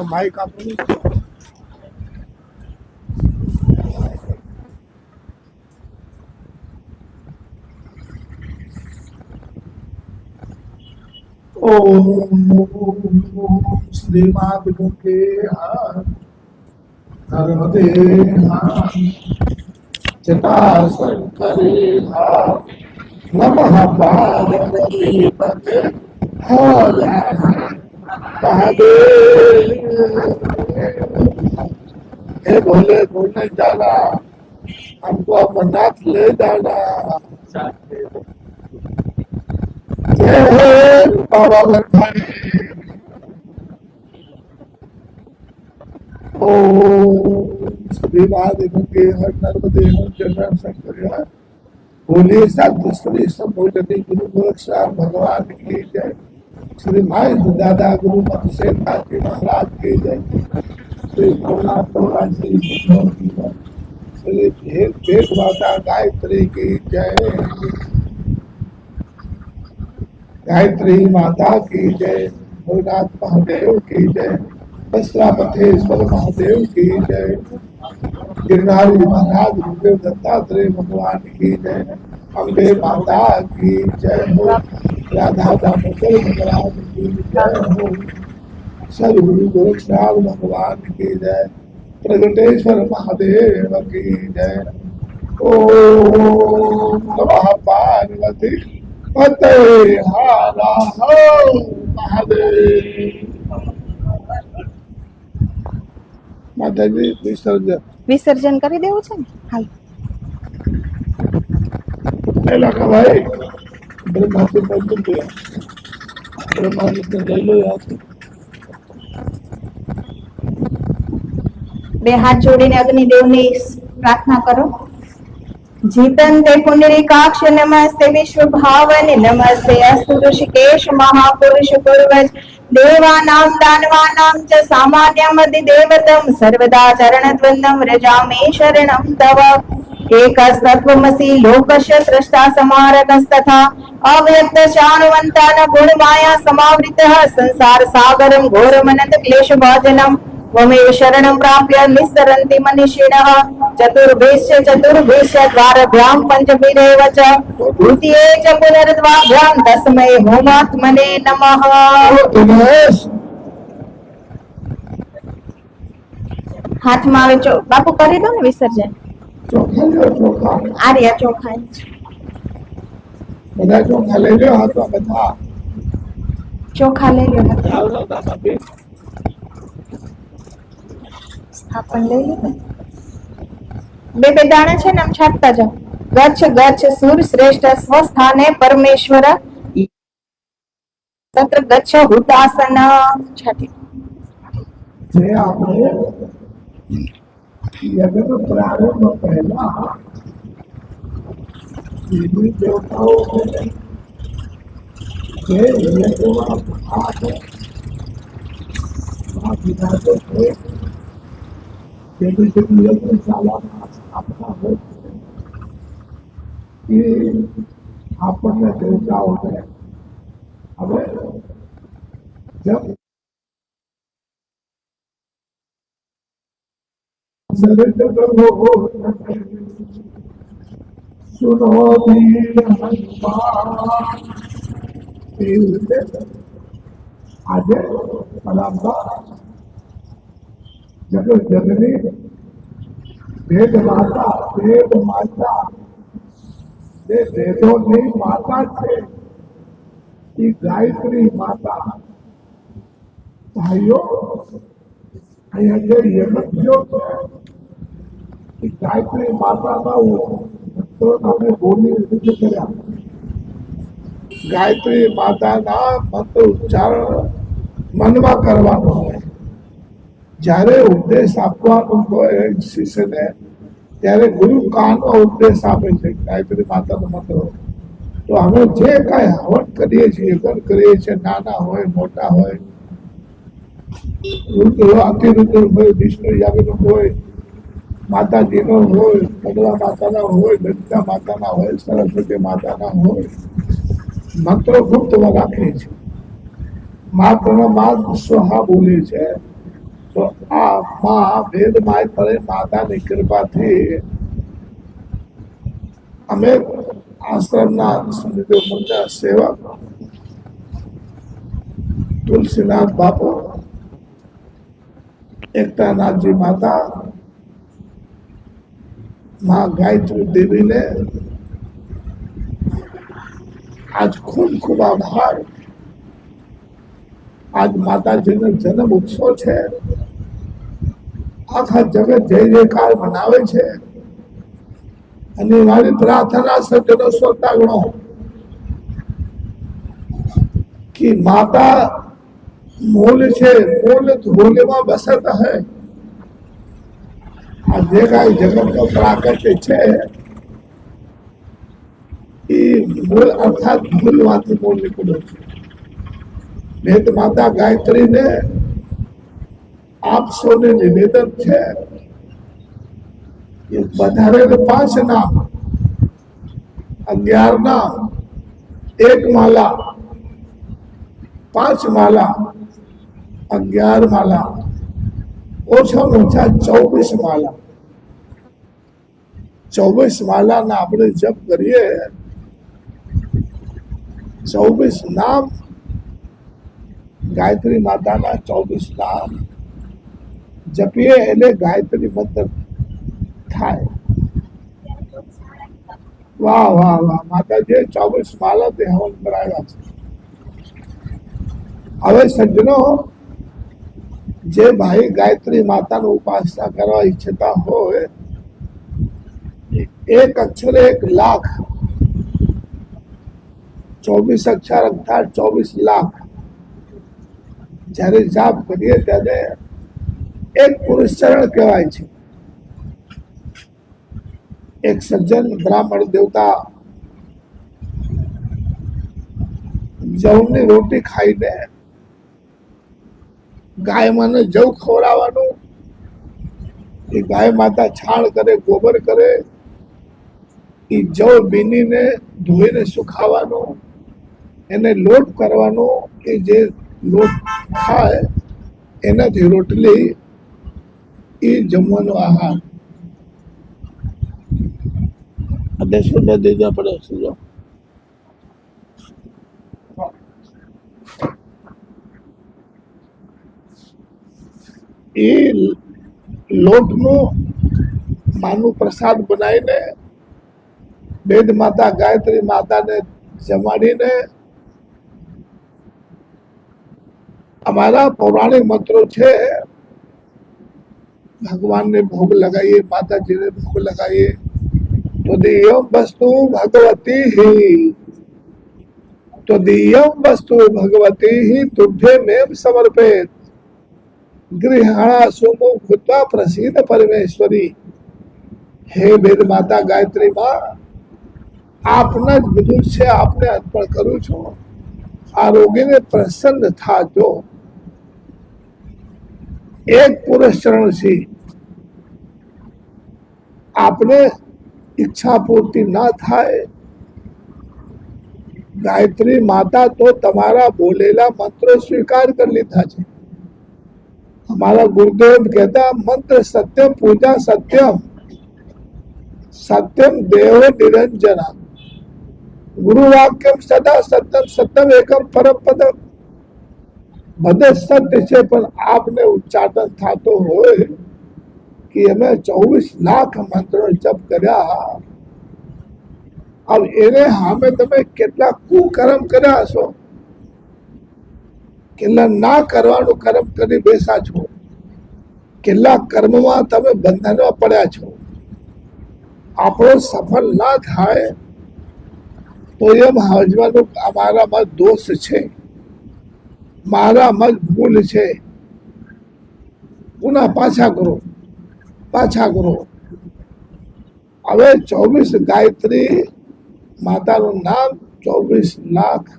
Mic आपने श्रीमाद मुखे नर्मदे जटाशंकरे नमः पार्वती पते हे भोले भोले जाना हमको अमरनाथ ले जाना। बाबा भरभाई श्रीवादिमुखे हर नर्मदे हर जटा शंकर बोले साधुश्री संभोजनी गुरु गोरक्षनाथ भगवान की जय। श्री भाई दादा गुरु मधुसेन जी महाराज की जय। श्री श्री भेद माता गायत्री की जय। गायत्री माता की जय। भोलेनाथ महादेव की जय। वस्त्रापथेश्वर महादेव की जय। गिरनारी महाराज गुरुदेव दत्तात्रेय भगवान की जय। अम्बे माता की जय हो। राधा दामोदर भगवान की जय हो। सदगुरु गोरक्षनाथ भगवान की जय। प्रगटेश्वर महादेव की जय। ओम नमः पार्वती पते हर महादेव। माताजी વિસર્જન કરી દેવું છે ને હાલ का भाई ब्रह्मा से बंधन किया ब्रह्मा ने ले लो यार બે હાથ જોડીને અગ્નિદેવની પ્રાર્થના કરો। જીતંતે પુંડરીકાક્ષ નમસ્તે વિશ્વ ભાવન નમસ્તે અસ્તુ ઋષિકેશ મહાપુરુષ પૂર્વજ देवानां दानवानां च सामान्यम् अधिदेवतं सर्वदा चरणद्वन्द्वं व्रजामि शरणं तव। एकस्तत्त्वमसि लोकस्य स्रष्टा समारकस्तथा अव्यक्तचानुवन्तान गुणमाया समावृतः संसार सागरं घोरमनन्त क्लेशभाजनं त्वमेव शरणं प्राप्य निस्सरन्ति मनीषिणः। चतुर्भिश्च द्वारभ्यां पञ्चभिरेव च द्वितीये च पुनर्द्वाभ्यां तस्मै होमात्मने नमः। હાથમાં આવે બાપુ કરી દો ને વિસર્જન। આ રહ્યા ચોખા બધા ચોખા લઈ લો હાથમાં બધા ચોખા લઈ લો। આ પણ લઈ લીધું. બે બે દાણા છે ને આમ છાંટતા જાઓ. ગચ્છ ગચ્છ સુર શ્રેષ્ઠ સ્વસ્થાને પરમેશ્વર તત્ર ગચ્છ હુતાસન છાટી. જે આપણે યજ્ઞ પ્રારંભ પહેલા દેવી દેવતાઓ જે યજ્ઞમાં ભાગ વિધાતો છે જેવી જેવી યજ્ઞશાળામાં સ્થાપના હોય છે એ આપણને દેવતાઓને હવે જબ સુનો આજે પરંપરા જગત જગની વેદ માતા જે વેદોની માતા છે એ ગાયત્રી માતા. ભાઈઓ અહીંયા જે યજ્ઞો છે એ ગાયત્રી માતાના ભક્તો અમે બોલી રીતે કર્યા. ગાયત્રી માતાના મંત્ર ઉચ્ચારણ મનમાં કરવાનો હોય. જ્યારે ઉપદેશ આપવાનો હોય શિષ્યને ત્યારે ગુરુ કાનો ઉપદેશ આપે છે ગાયત્રી માતાનો મંત્ર. તો અમે જે કાંઈ હવન કરીએ છીએ યજ્ઞ કરીએ છીએ નાના હોય મોટા હોય અતિરુદ્ર હોય વિષ્ણુ યાગનો હોય માતાજીનો હોય કમલા માતાના હોય લલિતા માતાના હોય સરસ્વતી માતાના હોય મંત્રો ગુપ્તમાં રાખે છે. માત્ર સ્વહા બોલે છે. તો આ માં વેદમાય કરે માતાની કૃપાથી અમે આશ્રમના સેવક તુલસીનાથ બાપુ એકતાનાથજી માતા માં ગાયત્રી દેવીને આજ ખૂબ ખૂબ આભાર. આજ માતાજીનો જન્મ ઉત્સવ છે. આખા જગત જય જયકાર મનાવે છે અને મારી પ્રાર્થના સજ્જનો શ્રોતાગણો कि माता मूल છે મૂળ ધૂળમાં બસત હૈ. આ જે કાંઈ જગતનો પ્રાકટ્ય છે એ મૂળ અર્થાત ધૂળમાંથી મૂળ નીકળ્યો છે. વેદ માતા ગાયત્રીને આપ સૌને નિવેદન છે કે વધારે 5 નામ 11 નામ 1 માલા 5 માલા 11 માલા ઓછામાં ઓછા 24 માલા 24 માલાના આપણે જપ કરીએ 24 નામ ગાયત્રી માતાના 24 નામ જપીએ એટલે ગાયત્રી મંત્ર થાય. વાહ વાહ વાહ માતાજી 24 માલાથી હવન કરાવ્યા છે. હવે સજ્જનો જે ભાઈ ગાયત્રી માતાનું ઉપાસના કરવા ઈચ્છતા હોય 1 અક્ષર 1 લાખ 24 અક્ષર અર્થાત 24 લાખ જ્યારે જાપ કરીએ ત્યારે 1 પુરુષ ચરણ કહેવાય છે. એક સજ્જન બ્રાહ્મણ દેવતા જવની રોટી ખાઈને ગાય માને જવ ખવડાવવાનું. એ ગાય માતા છાણ કરે ગોબર કરે એ જવ બીનીને ધોઈને સુખાવાનું એને લોટ કરવાનો. એ જે લોટ ખાય એનાથી રોટલી એ જમવાનો આહાર. ₹10 દેવા પડે સમજો. એ લોટનું માનું પ્રસાદ બનાવીને વેદ માતા ગાયત્રી માતાને જમાડીને અમારા પૌરાણિક મંત્રો છે भगवान ने भोग लगाइए, माता जी ने भोग लगाइए, तो दियम वस्तु भगवती ही, तो दियम वस्तु भगवती ही तुभ्य में समर्पित, गृहाणा सुमो भूतवा प्रसिद्ध परमेश्वरी। हे वेद माता गायत्री माँ, आपना જ બધું છે, આપને અર્પણ કરું છું। આ રોગીને પ્રસન્ન થાજો। એક પુરુષ ચરણથી આપને ઈચ્છા પૂર્તિ ના થાય। ગાયત્રી માતા તો તમારા બોલેલા મંત્રો સ્વીકાર કરી લીધા છે। हमारा गुरुदेव कहता मंत्र सत्यम पूजा सत्यम, सत्यम देव निरंजना, गुरु वाक्यम सदा सत्यम सत्यम एकम परम पदम। બધે સત્ય છે, પણ આપને ઉચ્ચાટન થતો હોય કે અમે 24 લાખ મંત્રો જપ કર્યા, अब એને સામે તમે કેટલા કુકર્મ કર્યા છો, કેટલા ના કરવાનું કર્મ કરી બેસા છો, કેટલા કર્મમાં તમે બંધનમાં પડ્યા છો। આપણો સફળ ના થાય તો એમ સમજવાનું અમારામાં દોષ છે, મારામાં ભૂલ છે। પુનઃ પાછા કરો, પાછા કરો। હવે 24 ગાયત્રી માતાનું નામ, 24 લાખ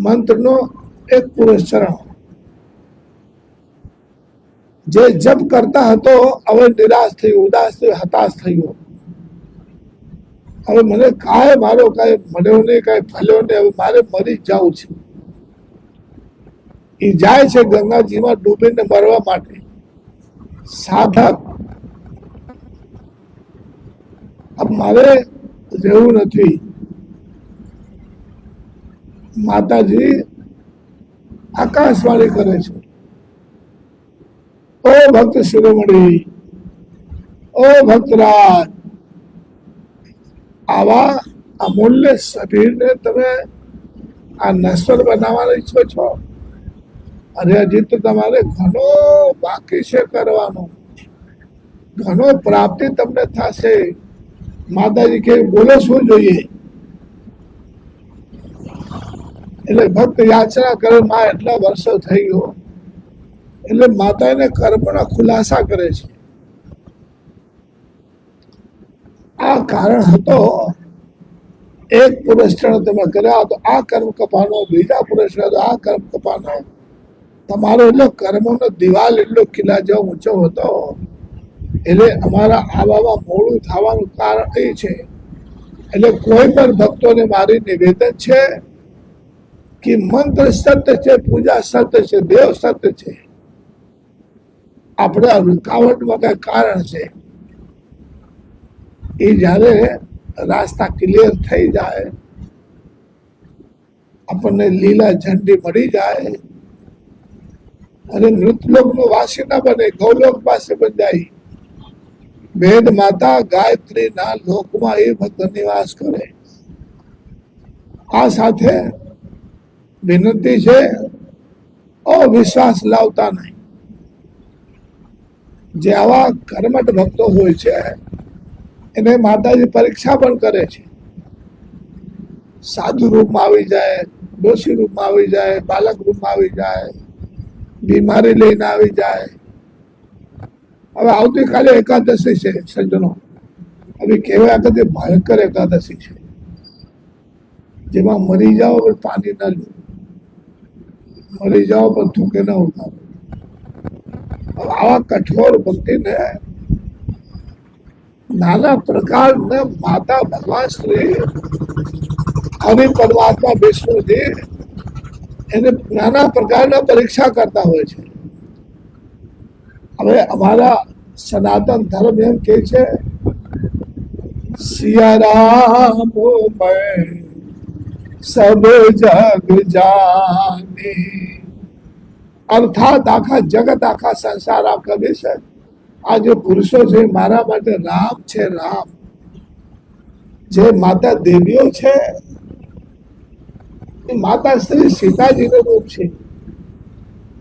મંત્રનો એક પુરુષ ચરણ જે જપ કરતા હતો, હવે નિરાશ થયો, ઉદાસ થયો, હતાશ થયો। હવે મને કાંઈ મારો કાંઈ મળ્યો નહીં, કાંઈ ફલ્યો નહીં, હવે મારે મરી જવું છે। એ જાય છે ગંગાજીમાં ડૂબીને મરવા માટે। સાધક अब મારે રહેવું નથી। માતાજી આકાશવાણી કરે છે, ओ भक्त शिरोमणि, ओ भक्तराज, આવા અમૂલ્ય શરીરને તમે આ નશ્વર બનાવવાનો ઈચ્છો છો? અરે હજી તો તમારે ઘણો બાકી છે કરવાનો, ઘણો પ્રાપ્તિ તમને થશે। માતાજી કે બોલો શું જોઈએ? એટલે ભક્ત યાચના કરે, માં એટલા વર્ષો થઈ ગયો, એટલે માતા એને કર્મના ખુલાસા કરે છે। આ કારણ હતો, એક પુરસ્કાર તમે કર્યા તો આ કર્મ કપાનો, બીજા પુરસ્કાર આ કર્મ કપાનો। તમારો એટલો કર્મોનો દિવાલ એટલો કિલ્લા જેવો ઊંચો હતો, એટલે અમારા આવામાં મોડું થવાનું કારણ એ છે। એટલે કોઈ પણ ભક્તોને મારી નિવેદન છે કે મંત્ર સત્ય છે, પૂજા સત્ય છે, દેવ સત્ય છે, આપણે રૂકાવટમાં કઈ કારણ છે। એ જ્યારે રાસ્તા ક્લિયર થઈ જાય, આપણને લીલા ઝંડી મળી જાય અને મૃતલોકનો વાસી ના બને, ગૌલોક પાસે બન જાય। વેદ માતા ગાયત્રીના લોકમાં એ ભક્ત નિવાસ કરે। આ સાથે વિનંતી છે, અવિશ્વાસ લાવતા નહીં। જે આવા કર્મઠ ભક્તો હોય છે એને માતાજી પરીક્ષા પણ કરે છે। સાધુ રૂપમાં આવી જાય, ડોશી રૂપમાં આવી જાય, બાલક રૂપમાં આવી જાય, બીમારી લઈને આવી જાય। હવે આવતીકાલે એકાદશી છે સજ્જનો, હવે કહેવાય કે ભયંકર એકાદશી છે, જેમાં મરી જાઓ પણ પાણી ના લો, મરી જાઓ પણ થૂકે ના ઉતારો। આવા કઠોર ભક્તિને નાના પ્રકારના માતા ભગવાન શ્રી હરિ પરમાત્મા વિષ્ણુજી એને નાના પ્રકારના પરીક્ષા કરતા હોય છે। હવે અમારા સનાતન ધર્મ એમ કે છે, સિયા રામ मैं सब जग जानी, અર્થાત આખા જગત, આખા સંસાર આ કવિ છે, આ જે પુરુષો છે મારા માટે રામ છે। રામ જે માતા દેવીઓ છે એ માતા શ્રી સીતાજીનું રૂપ છે।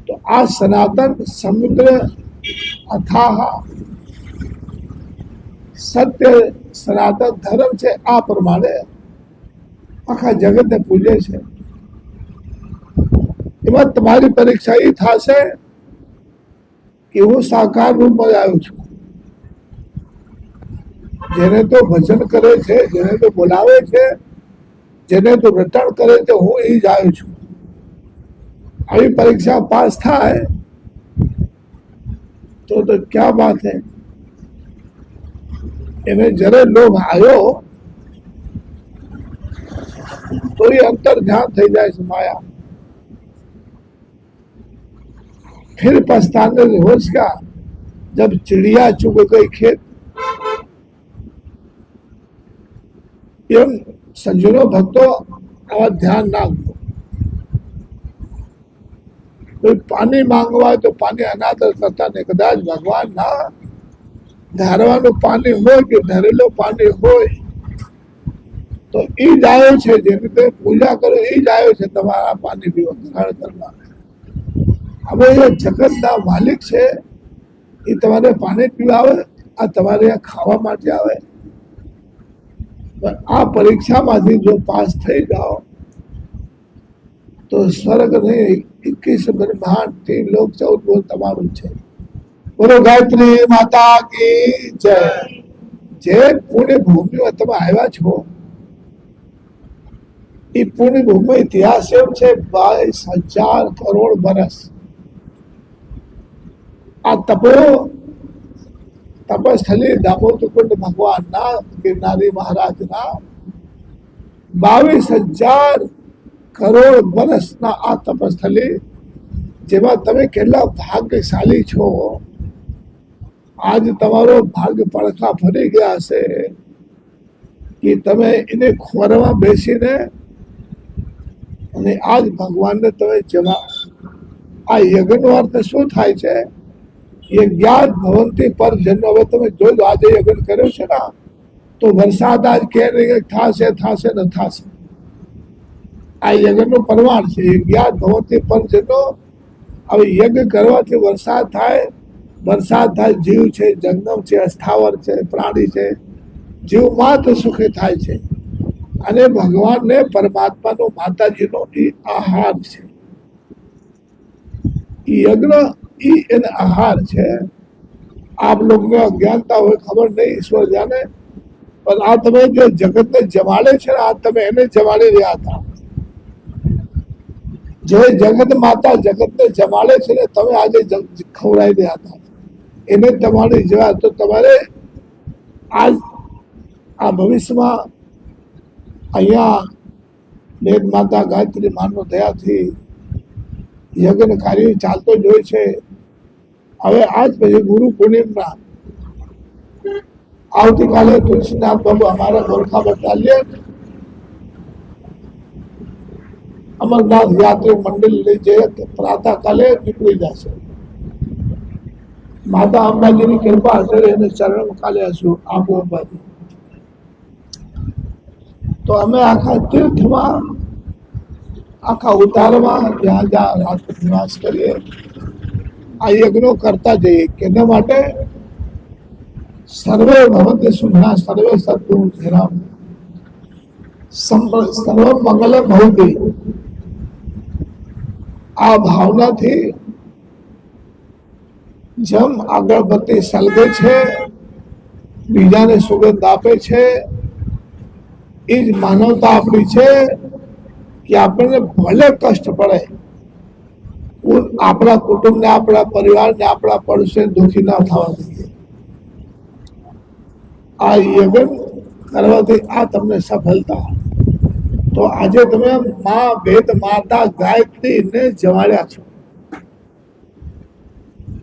તો આ સનાતન સમુદ્ર અથાહ સત્ય સનાતન ધર્મ છે. આ પ્રમાણે આખા જગતને પૂજે છે. એમાં તમારી પરીક્ષા એ થશે કે હું સાકાર રૂપમાં આવ્યો છું. જેને તો ભજન કરે છે, જેને તો બોલાવે છે, જેને તો રટણ કરે છે, હું એ જ આવ્યો છું. આવી પરીક્ષા પાસ થાય તો ક્યાં વાત હે. એને જયારે લોભ આવ્યો तो ये अंतर ध्यान થઈ જાય છે माया. फिर पछताने होश का जब चिड़िया चुग गई खेत. एम सज्जनों भक्तों आवा ध्यान ना दो. कोई पानी मांगवा तो पानी अनादर करता नहीं. कदाच भगवान ना धारवाનું પાણી હોય કે ધરેલો પાણી હોય તો એ જ આવ્યો છે. જેની તમે પૂજા કરો એ જ આવ્યો છે તમારા પાણી પીવા ગ્રહણ કરવા. હવે એ જગતના માલિક છે, એ તમારે પાણી પીવા આવે, આ તમારે ખાવા માટે આવે. પણ આ પરીક્ષામાંથી જો પાસ થઈ જાઓ તો સ્વર્ગ નહીં 21 બ્રહ્માંડ 3 લોક 14 બોલ તમારું છે. બોલો ગાયત્રી માતા की जय. જે પુણ્ય ભૂમિમાં તમે આવ્યા છો એ પુણ્ય ભૂમિ ઇતિહાસ એમ છે 22,000 કરોડ વર્ષ. આ તપસ્થલી દામોદરકુંડ ભગવાનના ગિરનારી મહારાજના 22,000 કરોડ વર્ષના આ તપસ્થલી જેમાં તમે કેટલા ભાગ્યશાળી છો. આજ તમારો ભાગ્ય પડખા ફરી ગયા હશે કે તમે એને ખોરવા બેસીને અને આજ ભગવાનને તમે જમા. આ યજ્ઞનો અર્થ શું થાય છે? યજ્ઞાત ભવંતી પર જન્મ. હવે તમે જોજો આજે યજ્ઞ કર્યો છે ને તો વરસાદ આજ કે થશે થશે ને થશે. આ યજ્ઞનું પ્રમાણ છે. યજ્ઞાત ભવંતી પર જન્મ. હવે યજ્ઞ કરવાથી વરસાદ થાય. વરસાદ થાય, જીવ છે, જંગમ છે, સ્થાવર છે, પ્રાણી છે, જીવ માત્ર સુખી થાય છે. અને ભગવાનને પરમાત્માનો માતાજીનો એ આહાર છે. યજ્ઞ એને આહાર છે. આપ લોકોને અજ્ઞાનતા હોય, ખબર નહીં, ઈશ્વર જાણે. પણ આ તમે જે જગતને જમાડે છે ને, આ તમે એને જમાડી રહ્યા હતા. જે જગત માતા જગતને જમાડે છે ને તમે આજે ખવડાવી રહ્યા હતા. એને તમારી જવા તો તમારે આજ આ ભવિષ્યમાં અહીંયા મેઘ માતા ગાયત્રી માનો દયાથી યજ્ઞ કાર્ય ચાલતો જ હોય છે. હવે આજ પછી ગુરુ પૂર્ણિમા આવતીકાલે તુલસીનાથ બાબુ અમારા ગોરખા બટાલિયન અમરનાથ યાત્રી મંડળ લઈ જઈએ પ્રાતઃકાલે નીકળી જશે. માતા અંબાજીની કૃપા હશે એને ચરણ કાલે હશું આબુ અંબાજી. તો અમે આખા તીર્થમાં આખા ઉતારમાં જ્યાં જ્યાં રાત નિવાસ કરીએ આ યજ્ઞો કરતા જઈએ. કેના માટે? સર્વે ભવંતિ સુખના સર્વે સત્તુ જયરામ સર્વ મંગલ ભવતિ. આ ભાવનાથી જેમ અગરબત્તી સળગે છે, બીજાને સુગંધ આપે છે, એ જ માનવતા આપણી છે કે આપણને ભલે કષ્ટ પડે, આપણા કુટુંબને, આપણા પરિવારને, આપણા પડોશીને દુઃખી ના થવા દઈએ. આ યજ્ઞ કરવાથી આ તમને સફળતા. તો આજે તમે માં વેદ માતા ગાયત્રીને જમાડ્યા છો.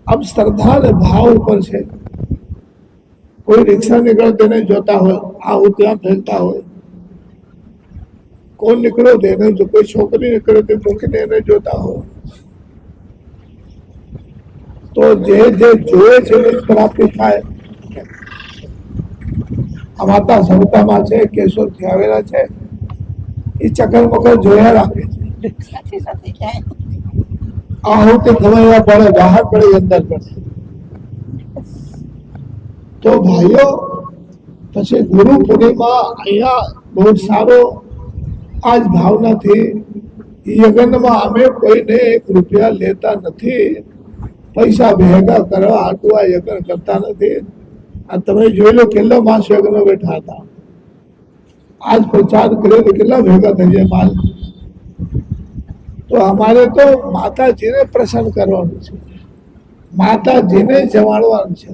अब श्रद्धा ने भाव ऊपर છે. કોઈ રિક્ષા નીકળે તેને જોતા હોય, આવું ત્યાં ફેંકતા હોય. કોઈ નીકળ્યો તેને જો, કોઈ છોકરી નીકળે તે મૂકીને એને જોતા હોય. તો જે જે જોયે છે એની પ્રાપ્તિ થાય. આ માતા સવિતામાં છે, કેશોદથી આવેલા છે, એ ચક્કર મકર જોયા રાખે છે. આહુતિ ખવાયા પડે, બહાર પડે, અંદર પડે. તો ભાઈઓ પછી ગુરુ પૂર્ણિમા અહીંયા બહુ સારો આજ ભાવનાથી યજ્ઞમાં અમે કોઈને 1 રૂપિયા લેતા નથી, પૈસા ભેગા કરવા હાટુ આ યજ્ઞ કરતા નથી. આ તમે જોઈ લો કેટલા માસ યજ્ઞ બેઠા હતા, આજ પ્રચાર કર્યો તો કેટલા ભેગા થઈ જાય માલ. તો અમારે તો માતાજીને પ્રસન્ન કરવાનું છે, માતાજીને જમાડવાનું છે.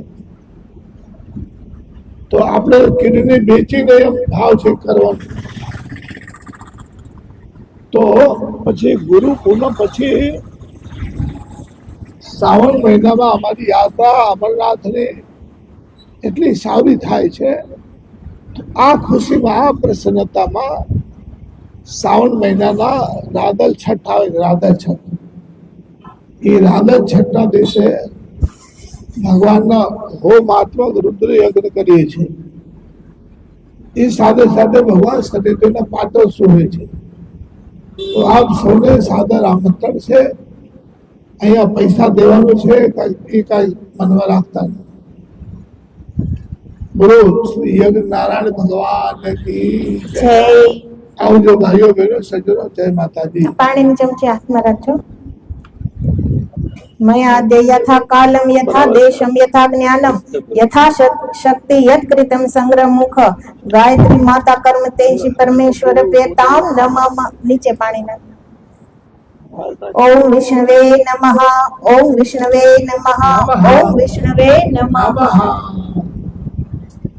તો આપણે કિડની વેચીને એમ ભાવ છે કરવાનું. તો પછી ગુરુ પૂનમ પછી શ્રાવણ મહિનામાં અમારી યાત્રા અમરનાથની એટલી સારી થાય છે. આ ખુશીમાં આ પ્રસન્નતામાં શ્રાવણ મહિનાના રાધલ છઠ આવે, રાધલ છઠ. એ રાધલ છઠના દિવસે ભગવાનના હોમાત્મક રુદ્ર યજ્ઞ કરીએ છીએ. એ સાથે સાથે ભગવાન સતીદેવના પાટોત્સવ હોય છે. તો આપ સૌને સાદર આમંત્રણ છે. અહીંયા પૈસા દેવાનું છે, એ કાંઈ મનમાં રાખતા નથી. બોલો શ્રી યજ્ઞ નારાયણ ભગવાન કી જય. આવજો ભાઈઓ બહેનો સજ્જનો, જય માતાજી. પાણીની ચમચી હાથમાં રાખજો. મયાદ્ય યથા કાલમ યથા દેશમ યથા જ્ઞાનમ યથા શક્તિ યત કૃતમ સંગ્રહ મુખ ગાયત્રી માતા કર્મ તેજી પરમેશ્વર પ્રેતામ નમઃ. નીચે પાણી નાખ. ઓમ વિષ્ણવે નમઃ, ઓમ વિષ્ણવે નમઃ, ઓમ વિષ્ણવે નમઃ.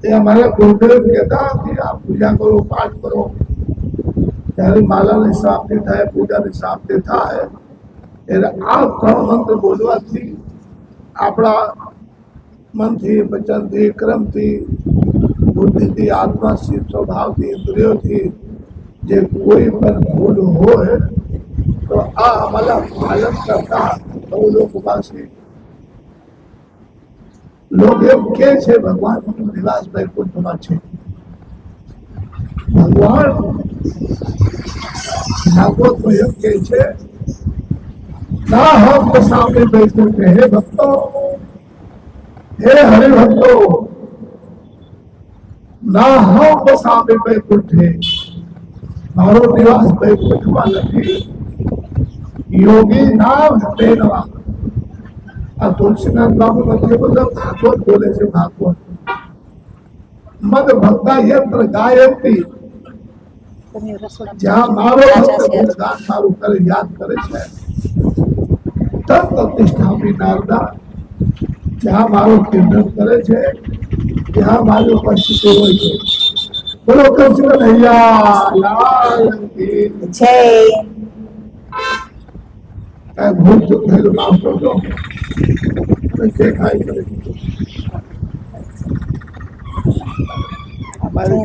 એ અમારા ગુરુદેવ કહેતા કે આ પૂજા કરો, પાઠ કરો, ત્યારે માલાની સમાપ્તિ થાય, પૂજાની સમાપ્તિ થાય. એટલે આ 3 મંત્ર બોલવાથી આપણા મનથી, વચનથી, ક્રમથી, બુદ્ધિથી, આત્માથી, સ્વભાવથી, ઇન્દ્રિયોથી જે કોઈ પણ ભૂલ હોય તો આ અમારા પાલન કરતા બહુ લોકો પાસે લોકો એમ કે છે ભગવાનનો નિવાસ વૈકુંઠમાં છે. ભગવાન ભાગવતમાં એમ કે છે, ના હમ તો સામે વૈકુંઠ. હે ભક્તો, હે હરિભક્તો, ના હમ તો સામે વૈકુંઠ. મારો નિવાસ વૈકુંઠમાં નથી. યોગી નામ તેનવા. આ તુલસીનાથ બાબુ નથી બોલતા, ભાગવત બોલે છે. ભાગવત મદ ભક્તા યંત્ર ગાયંતી. જ્યાં મારો ભક્ત ગાન મારું કરે, યાદ કરે છે, તત પ્રતિષ્ઠાપી નારદા. જ્યાં મારું કીર્તન કરે છે ત્યાં મારી ઉપસ્થિતિ હોય છે. બોલો કૃષ્ણ કનૈયા લાલ કી જય. કાંઈ ભૂલ ચૂક થયેલું માફ કરજો. જે કાંઈ કરે અમારી